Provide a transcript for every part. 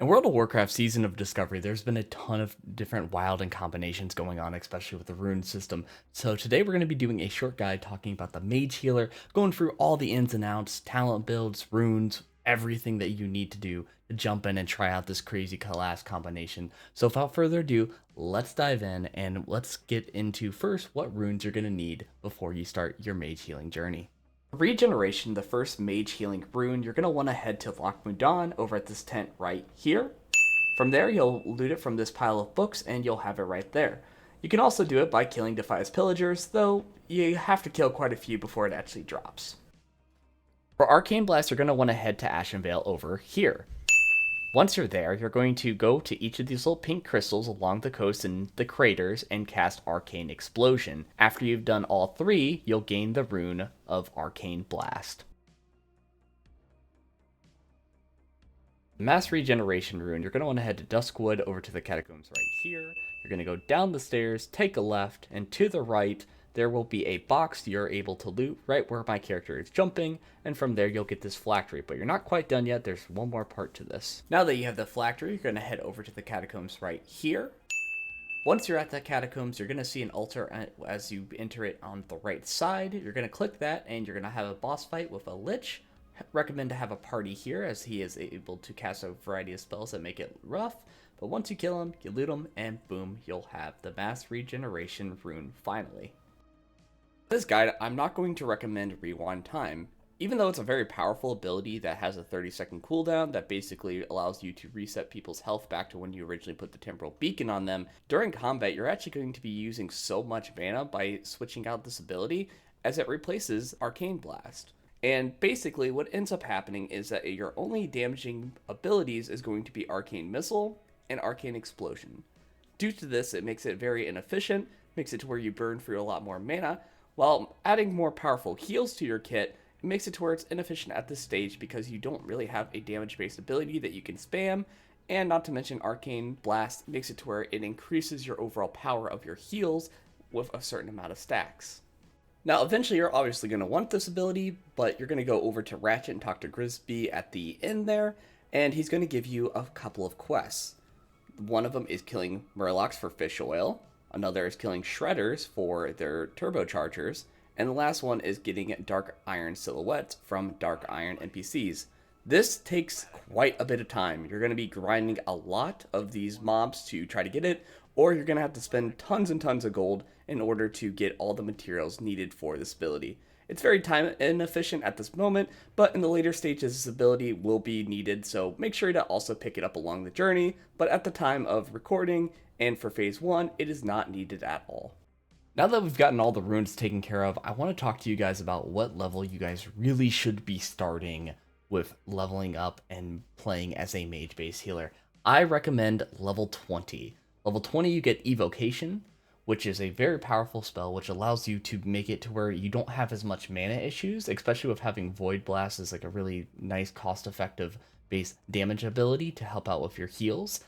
In World of Warcraft Season of Discovery, there's been a ton of different wild and combinations going on, especially with the rune system. So today we're going to be doing a short guide talking about the Mage Healer, going through all the ins and outs, talent builds, runes, everything that you need to do to jump in and try out this crazy class combination. So without further ado, let's dive in and let's get into first what runes you're going to need before you start your mage healing journey. Regeneration, the first mage healing rune, you're going to want to head to Lochmudan over at this tent right here. From there, you'll loot it from this pile of books and you'll have it right there. You can also do it by killing Defias pillagers, though you have to kill quite a few before it actually drops. For Arcane Blast, you're going to want to head to Ashenvale over here. Once you're there, you're going to go to each of these little pink crystals along the coast and the craters and cast Arcane Explosion. After you've done all three, you'll gain the rune of Arcane Blast. Mass Regeneration rune, you're going to want to head to Duskwood over to the catacombs right here. You're going to go down the stairs, take a left, and to the right, there will be a box you're able to loot right where my character is jumping, and from there you'll get this phylactery, but you're not quite done yet. There's one more part to this. Now that you have the phylactery, you're going to head over to the catacombs right here. Once you're at the catacombs, you're going to see an altar as you enter it on the right side. You're going to click that, and you're going to have a boss fight with a lich. Recommend to have a party here, as he is able to cast a variety of spells that make it rough. But once you kill him, you loot him, and boom, you'll have the Mass Regeneration rune finally. This guide, I'm not going to recommend Rewind Time. Even though it's a very powerful ability that has a 30-second cooldown that basically allows you to reset people's health back to when you originally put the Temporal Beacon on them, during combat you're actually going to be using so much mana by switching out this ability as it replaces Arcane Blast. And basically what ends up happening is that your only damaging abilities is going to be Arcane Missile and Arcane Explosion. Due to this, it makes it very inefficient, makes it to where you burn through a lot more mana, while adding more powerful heals to your kit. It makes it to where it's inefficient at this stage because you don't really have a damage-based ability that you can spam, and not to mention Arcane Blast makes it to where it increases your overall power of your heals with a certain amount of stacks. Now, eventually you're obviously going to want this ability, but you're going to go over to Ratchet and talk to Grisby at the end there, and he's going to give you a couple of quests. One of them is killing Murlocs for fish oil, another is killing Shredders for their turbochargers, and the last one is getting Dark Iron silhouettes from Dark Iron NPCs. This takes quite a bit of time. You're going to be grinding a lot of these mobs to try to get it, or you're going to have to spend tons and tons of gold in order to get all the materials needed for this ability. It's very time inefficient at this moment, but in the later stages this ability will be needed, so make sure to also pick it up along the journey, but at the time of recording and for phase 1, it is not needed at all. Now that we've gotten all the runes taken care of, I want to talk to you guys about what level you guys really should be starting with leveling up and playing as a mage base healer. I recommend level 20. Level 20 you get Evocation, which is a very powerful spell which allows you to make it to where you don't have as much mana issues, especially with having Void Blast as like a really nice cost-effective base damage ability to help out with your heals.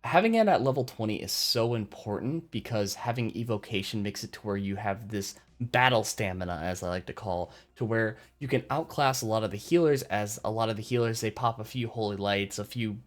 Having it at level 20 is so important because having Evocation makes it to where you have this battle stamina, as I like to call, to where you can outclass a lot of the healers, as a lot of the healers, they pop a few holy lights, a few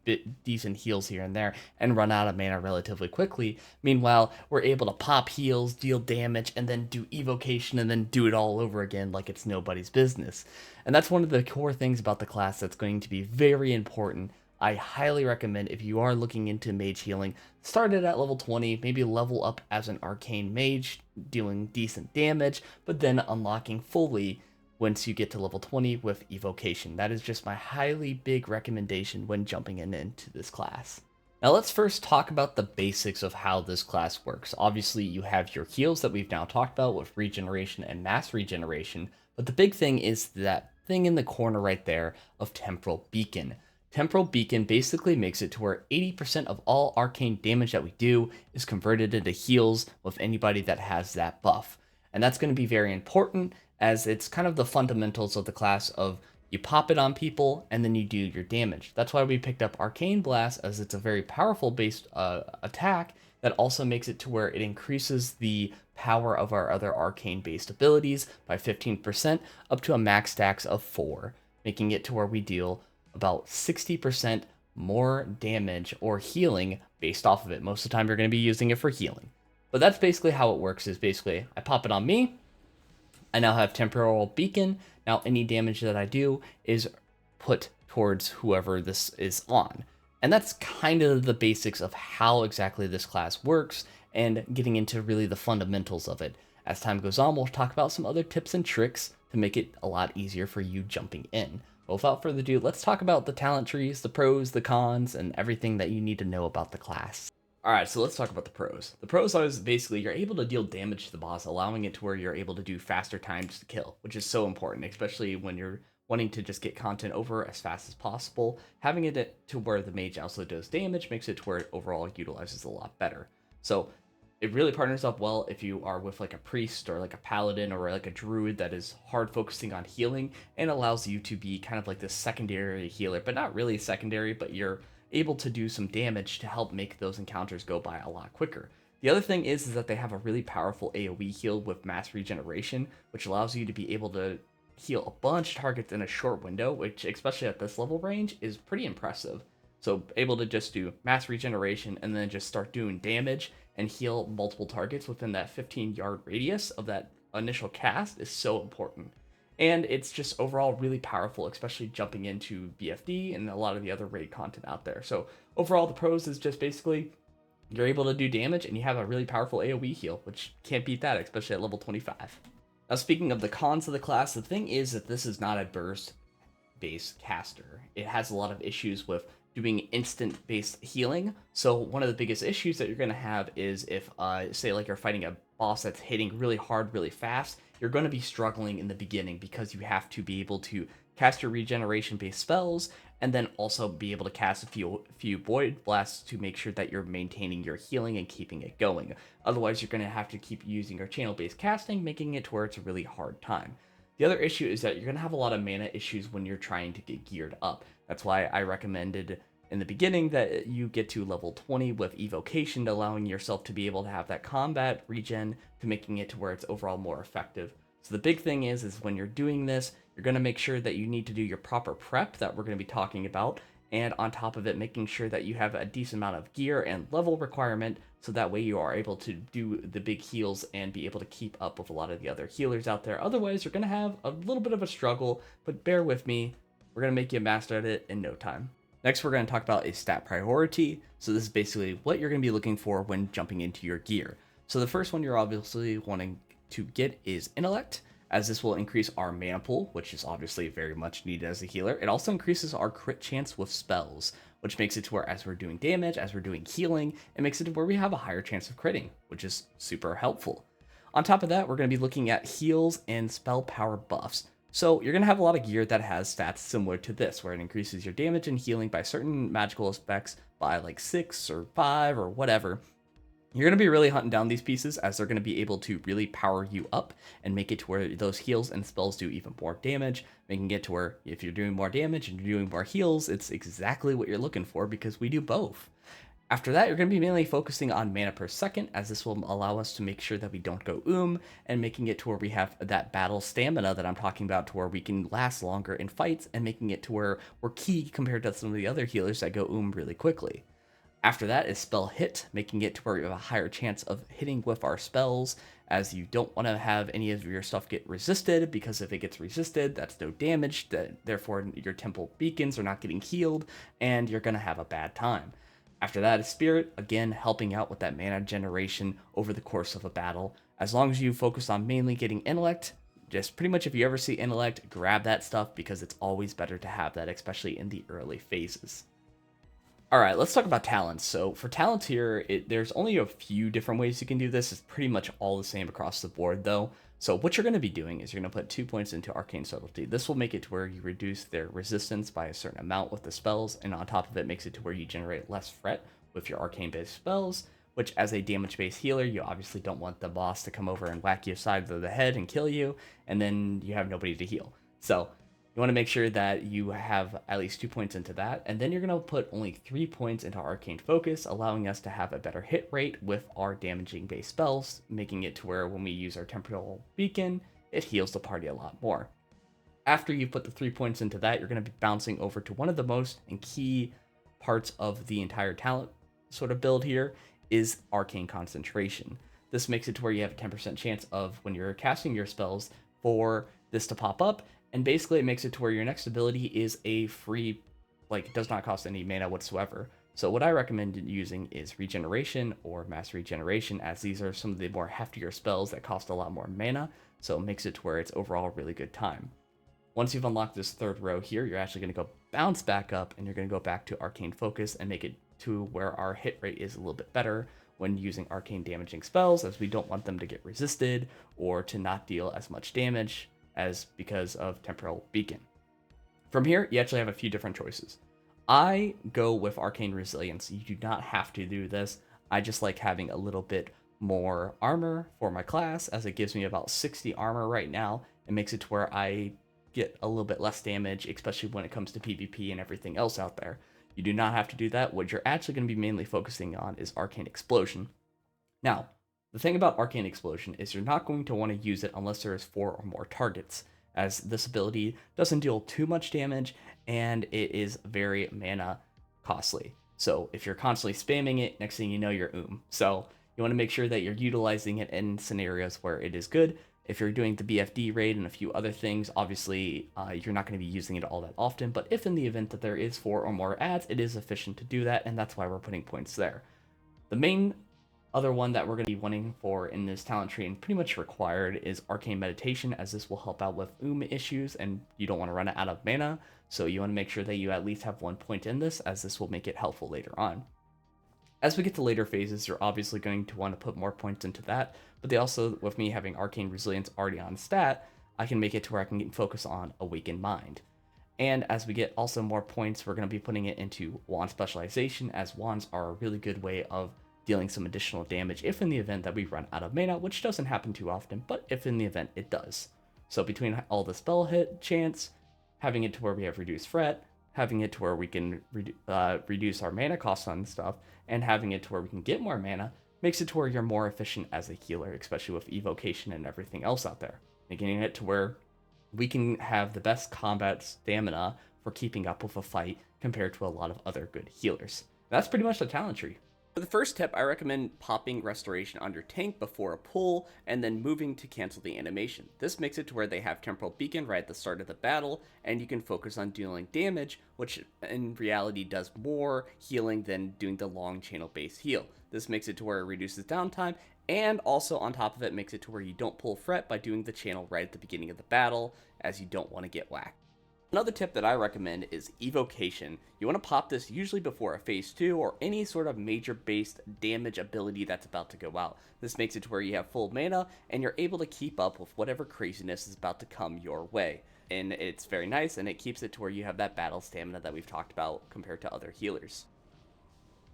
decent heals here and there, and run out of mana relatively quickly. Meanwhile, we're able to pop heals, deal damage, and then do Evocation, and then do it all over again like it's nobody's business. And that's one of the core things about the class that's going to be very important. I highly recommend, if you are looking into mage healing, start it at level 20, maybe level up as an arcane mage, dealing decent damage, but then unlocking fully once you get to level 20 with Evocation. That is just my highly big recommendation when jumping into this class. Now let's first talk about the basics of how this class works. Obviously you have your heals that we've now talked about with regeneration and mass regeneration, but the big thing is that thing in the corner right there of Temporal Beacon. Temporal Beacon basically makes it to where 80% of all arcane damage that we do is converted into heals with anybody that has that buff. And that's going to be very important, as it's kind of the fundamentals of the class of you pop it on people and then you do your damage. That's why we picked up Arcane Blast, as it's a very powerful based attack that also makes it to where it increases the power of our other arcane based abilities by 15% up to a max stacks of 4, making it to where we deal about 60% more damage or healing based off of it. Most of the time you're going to be using it for healing. But that's basically how it works, is basically I pop it on me. I now have temporal beacon. Now any damage that I do is put towards whoever this is on. And that's kind of the basics of how exactly this class works and getting into really the fundamentals of it. As time goes on, we'll talk about some other tips and tricks to make it a lot easier for you jumping in. But without further ado, let's talk about the talent trees, the pros, the cons, and everything that you need to know about the class. Alright, so let's talk about the pros. The pros are basically you're able to deal damage to the boss, allowing it to where you're able to do faster times to kill, which is so important, especially when you're wanting to just get content over as fast as possible. Having it to where the mage also does damage makes it to where it overall utilizes a lot better. So it really partners up well if you are with like a priest or like a paladin or like a druid that is hard focusing on healing, and allows you to be kind of like this secondary healer, but not really secondary, but you're able to do some damage to help make those encounters go by a lot quicker. The other thing is that they have a really powerful AoE heal with mass regeneration, which allows you to be able to heal a bunch of targets in a short window, which especially at this level range is pretty impressive. So able to just do mass regeneration and then just start doing damage and heal multiple targets within that 15-yard radius of that initial cast is so important. And it's just overall really powerful, especially jumping into BFD and a lot of the other raid content out there. So overall, the pros is just basically you're able to do damage and you have a really powerful AoE heal, which can't beat that, especially at level 25. Now, speaking of the cons of the class, the thing is that this is not a burst-based caster. It has a lot of issues with doing instant-based healing. So one of the biggest issues that you're going to have is if, say, like you're fighting a boss that's hitting really hard, really fast, you're going to be struggling in the beginning because you have to be able to cast your regeneration-based spells and then also be able to cast a few void blasts to make sure that you're maintaining your healing and keeping it going. Otherwise, you're going to have to keep using your channel-based casting, making it to where it's a really hard time. The other issue is that you're going to have a lot of mana issues when you're trying to get geared up. That's why I recommended in the beginning that you get to level 20 with evocation, allowing yourself to be able to have that combat regen to making it to where it's overall more effective. So the big thing is when you're doing this, you're going to make sure that you need to do your proper prep that we're going to be talking about, and on top of it, making sure that you have a decent amount of gear and level requirement, so that way you are able to do the big heals and be able to keep up with a lot of the other healers out there. Otherwise, you're going to have a little bit of a struggle, but bear with me. We're going to make you a master at it in no time. Next, we're going to talk about a stat priority. So this is basically what you're going to be looking for when jumping into your gear. So the first one you're obviously wanting to get is Intellect, as this will increase our mana pool, which is obviously very much needed as a healer. It also increases our crit chance with spells, which makes it to where as we're doing damage, as we're doing healing, it makes it to where we have a higher chance of critting, which is super helpful. On top of that, we're going to be looking at heals and spell power buffs. So you're going to have a lot of gear that has stats similar to this, where it increases your damage and healing by certain magical effects by like 6 or 5 or whatever. You're going to be really hunting down these pieces, as they're going to be able to really power you up and make it to where those heals and spells do even more damage, making it to where if you're doing more damage and you're doing more heals, it's exactly what you're looking for, because we do both. After that, you're going to be mainly focusing on mana per second, as this will allow us to make sure that we don't go and making it to where we have that battle stamina that I'm talking about, to where we can last longer in fights, and making it to where we're key compared to some of the other healers that go really quickly. After that is spell hit, making it to where you have a higher chance of hitting with our spells, as you don't want to have any of your stuff get resisted, because if it gets resisted, that's no damage, therefore your temple beacons are not getting healed, and you're going to have a bad time. After that is Spirit, again helping out with that mana generation over the course of a battle. As long as you focus on mainly getting Intellect, just pretty much if you ever see Intellect, grab that stuff, because it's always better to have that, especially in the early phases. Alright, let's talk about talents. So for talents here, there's only a few different ways you can do this. It's pretty much all the same across the board though. So what you're going to be doing is you're going to put 2 points into Arcane Subtlety. This will make it to where you reduce their resistance by a certain amount with the spells, and on top of it makes it to where you generate less fret with your arcane-based spells, which as a damage-based healer, you obviously don't want the boss to come over and whack you aside of the head and kill you, and then you have nobody to heal. So you want to make sure that you have at least 2 points into that, and then you're going to put only 3 points into Arcane Focus, allowing us to have a better hit rate with our damaging base spells, making it to where when we use our Temporal Beacon, it heals the party a lot more. After you put the 3 points into that, you're going to be bouncing over to one of the most and key parts of the entire talent sort of build here is Arcane Concentration. This makes it to where you have a 10% chance of, when you're casting your spells, for this to pop up, and basically it makes it to where your next ability is a free, like, it does not cost any mana whatsoever. So what I recommend using is Regeneration or Mass Regeneration, as these are some of the more heftier spells that cost a lot more mana, so it makes it to where it's overall a really good time. Once you've unlocked this third row here, you're actually going to go bounce back up, and you're going to go back to Arcane Focus and make it to where our hit rate is a little bit better when using arcane damaging spells, as we don't want them to get resisted or to not deal as much damage as because of Temporal Beacon. From here, you actually have a few different choices. I go with Arcane Resilience. You do not have to do this. I just like having a little bit more armor for my class, as it gives me about 60 armor right now. It makes it to where I get a little bit less damage, especially when it comes to PvP and everything else out there. You do not have to do that. What you're actually going to be mainly focusing on is Arcane Explosion. Now, the thing about Arcane Explosion is you're not going to want to use it unless there is 4 or more targets, as this ability doesn't deal too much damage and it is very mana costly. So if you're constantly spamming it, next thing you know, you're So you want to make sure that you're utilizing it in scenarios where it is good. If you're doing the BFD raid and a few other things, obviously you're not going to be using it all that often, but if in the event that there is 4 or more ads, it is efficient to do that, and that's why we're putting points there. The main other one that we're going to be wanting for in this talent tree, and pretty much required, is Arcane Meditation, as this will help out with issues, and you don't want to run out of mana, so you want to make sure that you at least have 1 point in this, as this will make it helpful later on. As we get to later phases, you're obviously going to want to put more points into that, but they also, with me having Arcane Resilience already on stat, I can make it to where I can focus on Awakened Mind. And as we get also more points, we're going to be putting it into Wand Specialization, as wands are a really good way of dealing some additional damage if in the event that we run out of mana, which doesn't happen too often, but if in the event it does. So between all the spell hit chance, having it to where we have Reduced Fret, having it to where we can reduce our mana costs on stuff, and having it to where we can get more mana, makes it to where you're more efficient as a healer, especially with evocation and everything else out there. Making it to where we can have the best combat stamina for keeping up with a fight compared to a lot of other good healers. That's pretty much the talent tree. For the first tip, I recommend popping Restoration on your tank before a pull, and then moving to cancel the animation. This makes it to where they have Temporal Beacon right at the start of the battle, and you can focus on dealing damage, which in reality does more healing than doing the long channel base heal. This makes it to where it reduces downtime, and also on top of it makes it to where you don't pull Fret by doing the channel right at the beginning of the battle, as you don't want to get whacked. Another tip that I recommend is Evocation. You want to pop this usually before a phase 2 or any sort of major based damage ability that's about to go out. This makes it to where you have full mana and you're able to keep up with whatever craziness is about to come your way. And it's very nice, and it keeps it to where you have that battle stamina that we've talked about compared to other healers.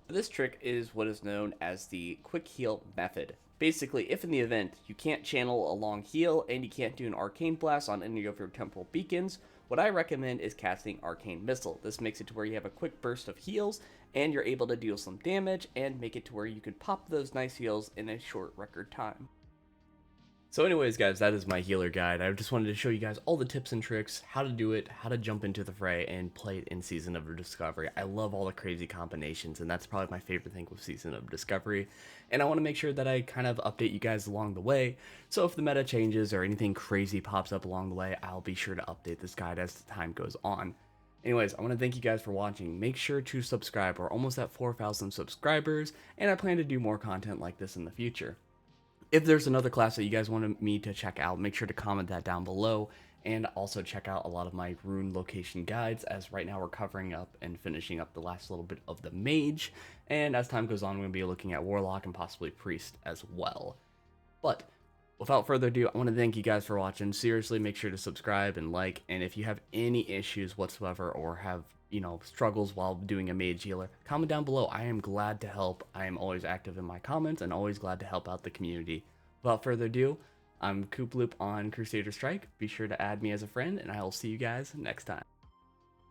This trick is what is known as the quick heal method. Basically, if in the event you can't channel a long heal and you can't do an arcane blast on any of your temporal beacons, what I recommend is casting Arcane Missile. This makes it to where you have a quick burst of heals and you're able to deal some damage and make it to where you could pop those nice heals in a short record time. So anyways guys, that is my healer guide. I just wanted to show you guys all the tips and tricks, how to do it, how to jump into the fray, and play it in Season of Discovery. I love all the crazy combinations, and that's probably my favorite thing with Season of Discovery. And I want to make sure that I kind of update you guys along the way, so if the meta changes or anything crazy pops up along the way, I'll be sure to update this guide as the time goes on. Anyways, I want to thank you guys for watching. Make sure to subscribe. We're almost at 4,000 subscribers, and I plan to do more content like this in the future. If there's another class that you guys wanted me to check out, make sure to comment that down below, and also check out a lot of my rune location guides, as right now we're covering up and finishing up the last little bit of the mage, and as time goes on, we're going to be looking at warlock and possibly priest as well. But without further ado, I want to thank you guys for watching. Seriously, make sure to subscribe and like, and if you have any issues whatsoever or have struggles while doing a mage healer, comment down below. I am glad to help. I am always active in my comments and always glad to help out the community. Without further ado, I'm Cooploop on Crusader Strike. Be sure to add me as a friend, and I will see you guys next time.